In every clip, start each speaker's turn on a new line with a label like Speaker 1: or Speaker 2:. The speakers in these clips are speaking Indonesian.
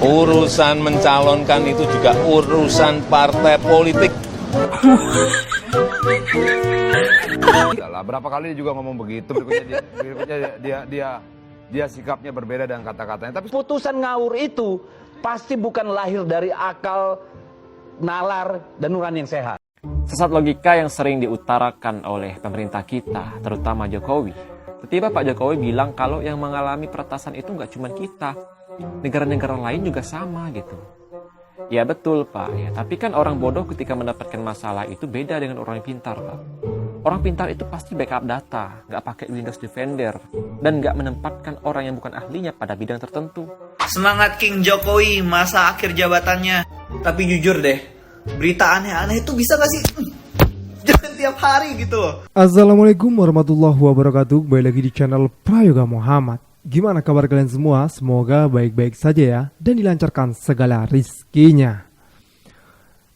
Speaker 1: Urusan mencalonkan itu juga urusan partai politik.
Speaker 2: Lah, berapa kali dia juga ngomong begitu, berikutnya dia sikapnya berbeda dengan kata-katanya. Tapi
Speaker 3: putusan ngawur itu pasti bukan lahir dari akal, nalar, dan nurani yang sehat.
Speaker 4: Sesat logika yang sering diutarakan oleh pemerintah kita, terutama Jokowi. Tiba-tiba Pak Jokowi bilang kalau yang mengalami peretasan itu nggak cuma kita, negara-negara lain juga sama gitu. Ya betul Pak, ya, tapi kan orang bodoh ketika mendapatkan masalah itu beda dengan orang yang pintar Pak. Orang pintar itu pasti backup data, nggak pakai Windows Defender, dan nggak menempatkan orang yang bukan ahlinya pada bidang tertentu.
Speaker 5: Semangat King Jokowi masa akhir jabatannya. Tapi jujur deh, berita aneh-aneh itu bisa gak sih? Jangan tiap hari gitu loh.
Speaker 6: Assalamualaikum warahmatullahi wabarakatuh. Kembali lagi di channel Prayoga Muhammad. Gimana kabar kalian semua? Semoga baik-baik saja ya, dan dilancarkan segala rizkinya.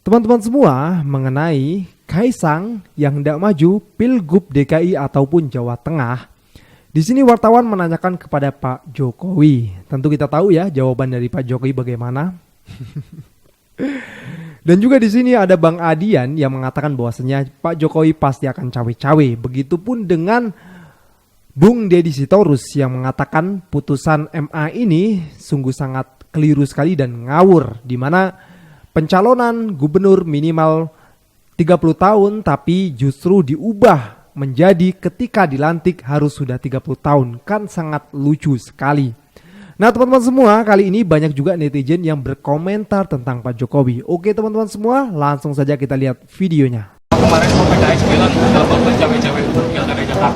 Speaker 6: Teman-teman semua, mengenai Kaisang yang hendak maju Pilgub DKI ataupun Jawa Tengah, di sini wartawan menanyakan kepada Pak Jokowi. Tentu kita tahu ya jawaban dari Pak Jokowi bagaimana. Dan juga di sini ada Bang Adian yang mengatakan bahwasanya Pak Jokowi pasti akan cawe-cawe. Begitupun dengan Bung Deddy Sitorus yang mengatakan putusan MA ini sungguh sangat keliru sekali dan ngawur, di mana pencalonan gubernur minimal 30 tahun tapi justru diubah menjadi ketika dilantik harus sudah 30 tahun. Kan sangat lucu sekali. Nah teman-teman semua, kali ini banyak juga netizen yang berkomentar tentang Pak Jokowi. Oke teman-teman semua, langsung saja kita lihat videonya.
Speaker 7: Kemarin PKS bilang bakal cawe-cawe pilkada Jakarta.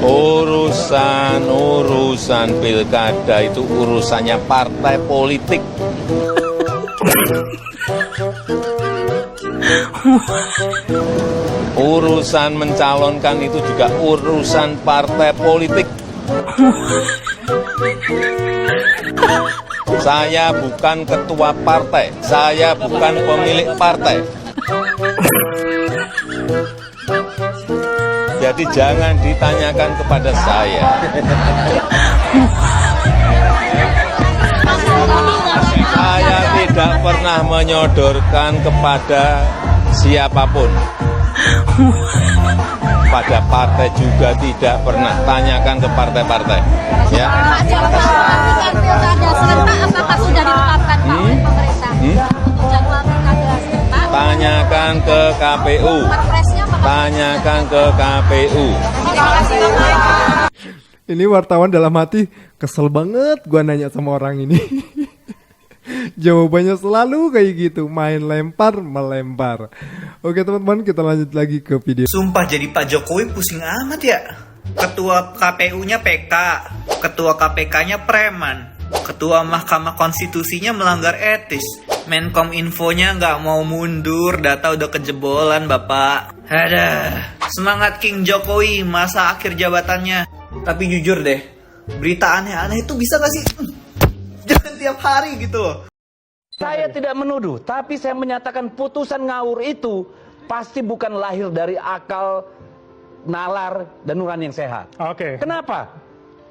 Speaker 1: Urusan pilkada itu urusannya partai politik. Urusan mencalonkan itu juga urusan partai politik. Saya bukan ketua partai, saya bukan pemilik partai. Jadi jangan ditanyakan kepada saya. Saya tidak pernah menyodorkan kepada siapapun. Pada partai juga tidak pernah. Tanyakan ke partai-partai. Ya.
Speaker 8: Pak pilkada serentak apakah sudah ditetapkan Pak oleh pemerintah? Jadwal pilkada serentak.
Speaker 1: Tanyakan ke KPU. Tanyakan ke KPU.
Speaker 8: Terima kasih Bapak.
Speaker 6: Ini wartawan dalam hati, kesel banget gua nanya sama orang ini. Jawabannya selalu kayak gitu, main lempar melempar. Oke teman-teman, kita lanjut lagi ke video.
Speaker 5: Sumpah jadi Pak Jokowi pusing amat ya. Ketua KPU-nya PK, Ketua KPK-nya preman, Ketua Mahkamah Konstitusinya melanggar etis, Menkom Infonya nggak mau mundur, data udah kejebolan Bapak. Aduh, semangat King Jokowi masa akhir jabatannya. Tapi jujur deh, berita aneh-aneh itu bisa gak sih? Jangan tiap hari gitu loh.
Speaker 3: Saya tidak menuduh, tapi saya menyatakan putusan ngawur itu pasti bukan lahir dari akal, nalar, dan nurani yang sehat.
Speaker 6: Oke.
Speaker 3: Kenapa?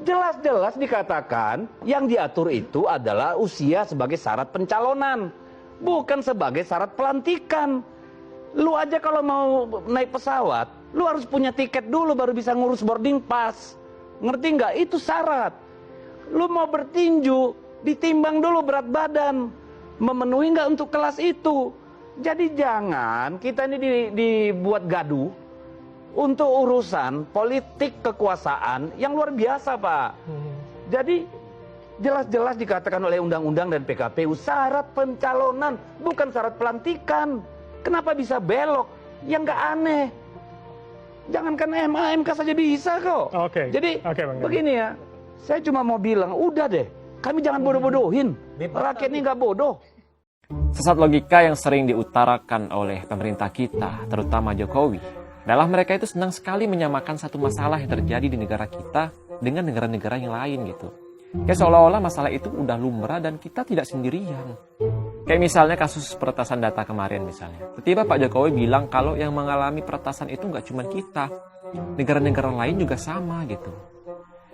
Speaker 3: Jelas-jelas dikatakan yang diatur itu adalah usia sebagai syarat pencalonan, bukan sebagai syarat pelantikan. Lu aja kalau mau naik pesawat, lu harus punya tiket dulu baru bisa ngurus boarding pass. Ngerti nggak? Itu syarat. Lu mau bertinju, ditimbang dulu berat badan, memenuhi nggak untuk kelas itu. Jadi jangan kita ini dibuat gaduh untuk urusan politik kekuasaan yang luar biasa Pak. Jadi jelas-jelas dikatakan oleh undang-undang dan PKPU syarat pencalonan bukan syarat pelantikan. Kenapa bisa belok? Yang nggak aneh. Jangankan MA, MK saja bisa kok.
Speaker 6: Oke.
Speaker 3: Jadi
Speaker 6: Bang.
Speaker 3: begini ya, saya cuma mau bilang, udah deh, kami jangan bodoh-bodohin. Rakyat ini nggak bodoh.
Speaker 4: Sesat logika yang sering diutarakan oleh pemerintah kita, terutama Jokowi. Dalam mereka itu senang sekali menyamakan satu masalah yang terjadi di negara kita dengan negara-negara yang lain gitu. Kayak seolah-olah masalah itu udah lumrah dan kita tidak sendirian. Kayak misalnya kasus peretasan data kemarin misalnya. Tiba-tiba Pak Jokowi bilang kalau yang mengalami peretasan itu nggak cuma kita, negara-negara lain juga sama gitu.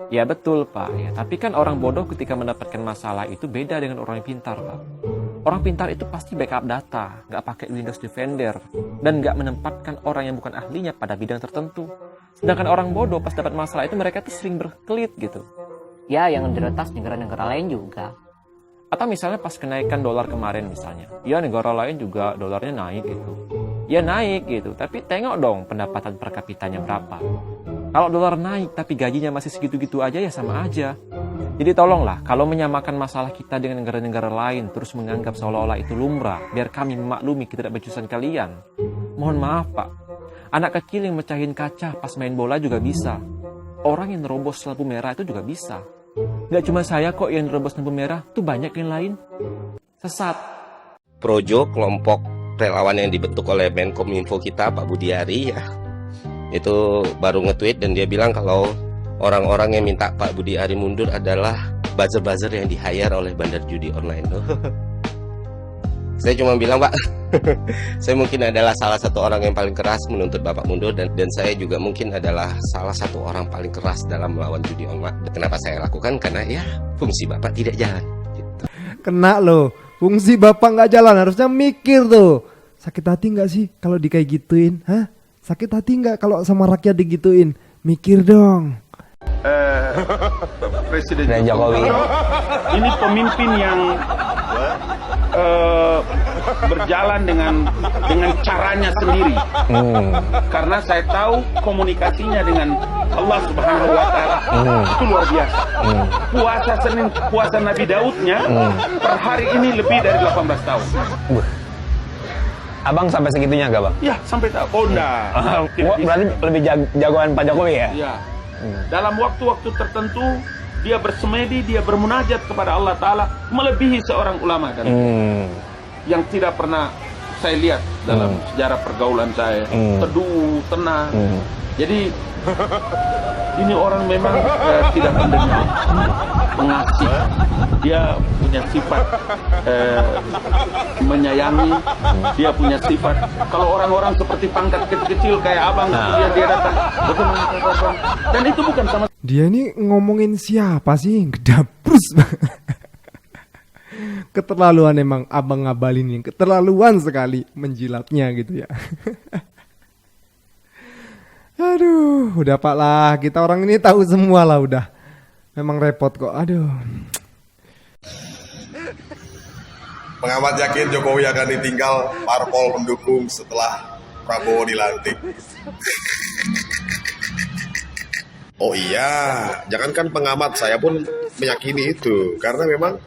Speaker 4: Ya betul Pak, ya. Tapi kan orang bodoh ketika mendapatkan masalah itu beda dengan orang yang pintar Pak. Orang pintar itu pasti backup data, nggak pakai Windows Defender, dan nggak menempatkan orang yang bukan ahlinya pada bidang tertentu. Sedangkan orang bodoh pas dapat masalah itu mereka tuh sering berkelit gitu.
Speaker 9: Ya, yang diretas negara-negara lain juga.
Speaker 4: Atau misalnya pas kenaikan dolar kemarin misalnya, ya negara lain juga dolarnya naik gitu. Ya naik gitu, tapi tengok dong pendapatan per kapitanya berapa. Kalau dolar naik tapi gajinya masih segitu-gitu aja ya sama aja. Jadi tolonglah, kalau menyamakan masalah kita dengan negara-negara lain terus menganggap seolah-olah itu lumrah, biar kami memaklumi ketidakbecusan kalian. Mohon maaf Pak, anak kecil yang mecahin kaca pas main bola juga bisa. Orang yang nerobos lampu merah itu juga bisa. Gak cuma saya kok yang nerobos lampu merah, tuh banyak yang lain. Sesat.
Speaker 10: Projo, kelompok relawan yang dibentuk oleh Menkominfo kita, Pak Budiari ya, itu baru nge-tweet dan dia bilang kalau orang-orang yang minta Pak Budiari mundur adalah buzzer-buzzer yang di-hire oleh bandar judi online. Saya cuma bilang Pak, saya mungkin adalah salah satu orang yang paling keras menuntut Bapak mundur, dan saya juga mungkin adalah salah satu orang paling keras dalam melawan judi online. Kenapa saya lakukan? Karena ya fungsi Bapak tidak jalan gitu.
Speaker 6: Kena loh, fungsi Bapak nggak jalan, harusnya mikir tuh. Sakit hati nggak sih kalau di kayak gituin? Hah? Sakit hati nggak kalau sama rakyat digituin? Mikir dong.
Speaker 3: Presiden Jokowi ini pemimpin yang berjalan dengan caranya sendiri. Karena saya tahu komunikasinya dengan Allah Subhanahu wa taala itu luar biasa. Puasa Nabi Daudnya per hari ini lebih dari 18 tahun.
Speaker 11: Abang sampai segitunya gak Bang?
Speaker 3: Ya, sampai tahu. Oh enggak.
Speaker 11: Berarti lebih jagoan Pak Jokowi ya?
Speaker 3: Ya. Dalam waktu-waktu tertentu dia bersemedi, dia bermunajat kepada Allah Ta'ala melebihi seorang ulama kan? Yang tidak pernah saya lihat dalam sejarah pergaulan saya. Teduh, tenang. Jadi ini orang memang tidak mendengar, pengasih. Dia punya sifat menyayangi. Dia punya sifat. Kalau orang-orang seperti pangkat kecil kayak abang, dia datang. Dan itu bukan sama.
Speaker 6: Dia ini ngomongin siapa sih? Gedabrus. Keterlaluan emang abang Ngabalin ini. Keterlaluan sekali menjilatnya gitu ya. Aduh, udah Pak lah. Kita orang ini tahu semua lah udah. Memang repot kok. Aduh.
Speaker 12: Pengamat yakin Jokowi akan ditinggal parpol pendukung setelah Prabowo dilantik. Oh iya, jangankan pengamat, saya pun meyakini itu. Karena memang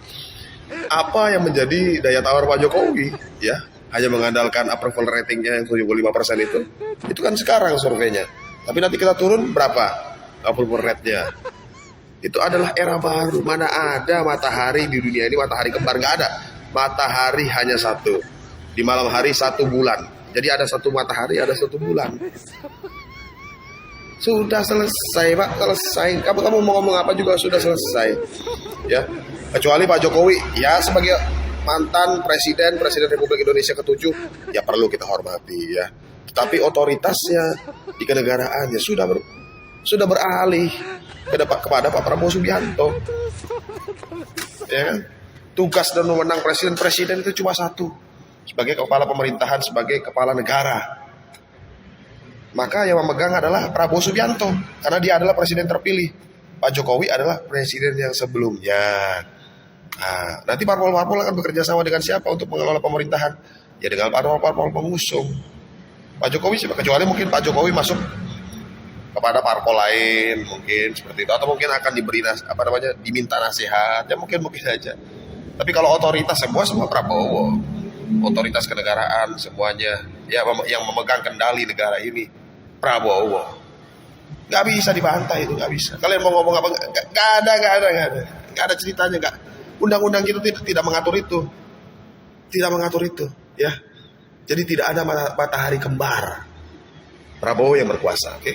Speaker 12: apa yang menjadi daya tawar Pak Jokowi, ya, hanya mengandalkan approval ratingnya yang 75% itu kan sekarang surveinya. Tapi nanti kita turun berapa approval rate-nya? Itu adalah era baru. Mana ada matahari di dunia ini, matahari kembar, nggak ada. Matahari hanya satu. Di malam hari 1 bulan. Jadi ada 1 matahari, ada 1 bulan. Sudah selesai Pak, selesai. Kamu mau ngomong apa juga sudah selesai. Ya, kecuali Pak Jokowi, ya sebagai mantan presiden Republik Indonesia ke-7, ya perlu kita hormati ya. Tetapi otoritasnya di kenegaraannya sudah beralih kepada Pak Prabowo Subianto. Ya kan? Tugas dan wewenang presiden itu cuma satu, sebagai kepala pemerintahan, sebagai kepala negara. Maka yang memegang adalah Prabowo Subianto, karena dia adalah presiden terpilih. Pak Jokowi adalah presiden yang sebelumnya. Nah, nanti parpol-parpol akan bekerja sama dengan siapa untuk mengelola pemerintahan? Ya dengan parpol-parpol pengusung. Pak Jokowi, kecuali mungkin Pak Jokowi masuk kepada parpol lain, mungkin seperti itu, atau mungkin akan diberi diminta nasihat, ya mungkin saja. Tapi kalau otoritas semua Prabowo, otoritas kenegaraan semuanya, ya yang memegang kendali negara ini Prabowo. Nggak bisa dibantah itu, nggak bisa. Kalian mau ngomong apa? Nggak ada ceritanya, nggak. Undang-undang kita tidak mengatur itu, ya. Jadi tidak ada matahari kembar. Prabowo yang berkuasa, oke?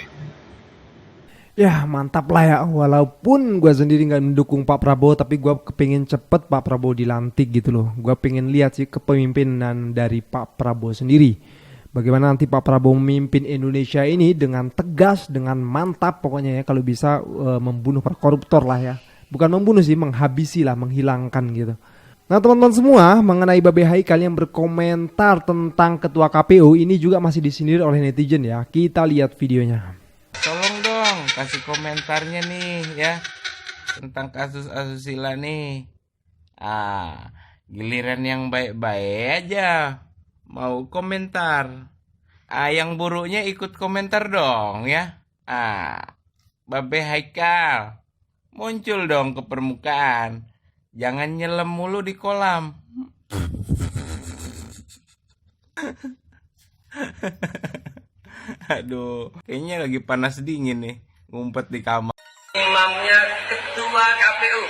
Speaker 6: Ya mantap lah ya. Walaupun gue sendiri gak mendukung Pak Prabowo, tapi gue kepengen cepet Pak Prabowo dilantik gitu loh. Gue pengen lihat sih kepemimpinan dari Pak Prabowo sendiri. Bagaimana nanti Pak Prabowo memimpin Indonesia ini dengan tegas, dengan mantap pokoknya ya, kalau bisa membunuh para koruptor lah ya. Bukan membunuh sih, menghabisi lah, menghilangkan gitu. Nah teman-teman semua, mengenai Babe Haikal yang berkomentar tentang ketua KPU ini juga masih disindir oleh netizen ya. Kita lihat videonya.
Speaker 13: Tolong dong kasih komentarnya nih ya tentang kasus asusila nih. Giliran yang baik-baik aja mau komentar. Yang buruknya ikut komentar dong ya. Babe Haikal, muncul dong ke permukaan. Jangan nyelam mulu di kolam. Aduh, kayaknya lagi panas dingin nih, ngumpet di kamar.
Speaker 14: Imamnya ketua KPU.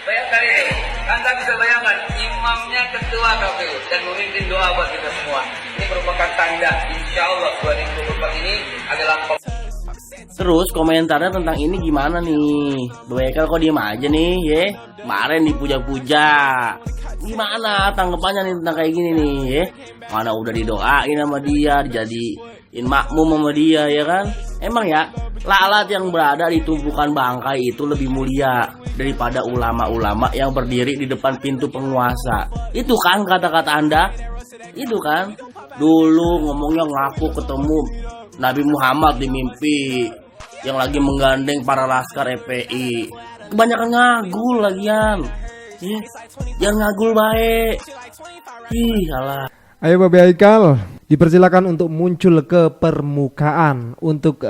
Speaker 14: Bayangkan ini, Anda bisa bayangkan imamnya ketua KPU dan memimpin doa buat kita semua. Ini merupakan tanda, insya Allah 2024 ini adalah.
Speaker 15: Terus komentarnya tentang ini gimana nih? Baikal kok diem aja nih, ya? Kemarin dipuja-puja. Gimana tanggapannya nih tentang kayak gini nih, ya? Mana udah didoain sama dia, dijadiin makmum sama dia, ya kan? Emang ya, lalat yang berada di tumpukan bangkai itu lebih mulia daripada ulama-ulama yang berdiri di depan pintu penguasa. Itu kan kata-kata Anda? Itu kan? Dulu ngomongnya ngaku ketemu Nabi Muhammad di mimpi yang lagi menggandeng para laskar FPI. Kebanyakan ngagul lagian. Jangan ngagul baik. Alah.
Speaker 6: Ayo Babe Haikal, dipersilakan untuk muncul ke permukaan untuk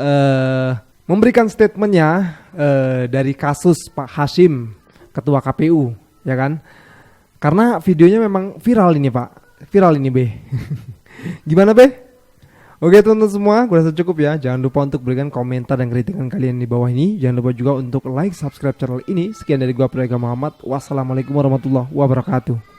Speaker 6: memberikan statementnya dari kasus Pak Hashim, ketua KPU, ya kan? Karena videonya memang viral ini Pak, viral ini Be. Gimana Be? Oke teman-teman semua, gue rasa cukup ya. Jangan lupa untuk berikan komentar dan kritikan kalian di bawah ini. Jangan lupa juga untuk like, subscribe channel ini. Sekian dari gue Praega Muhammad. Wassalamualaikum warahmatullahi wabarakatuh.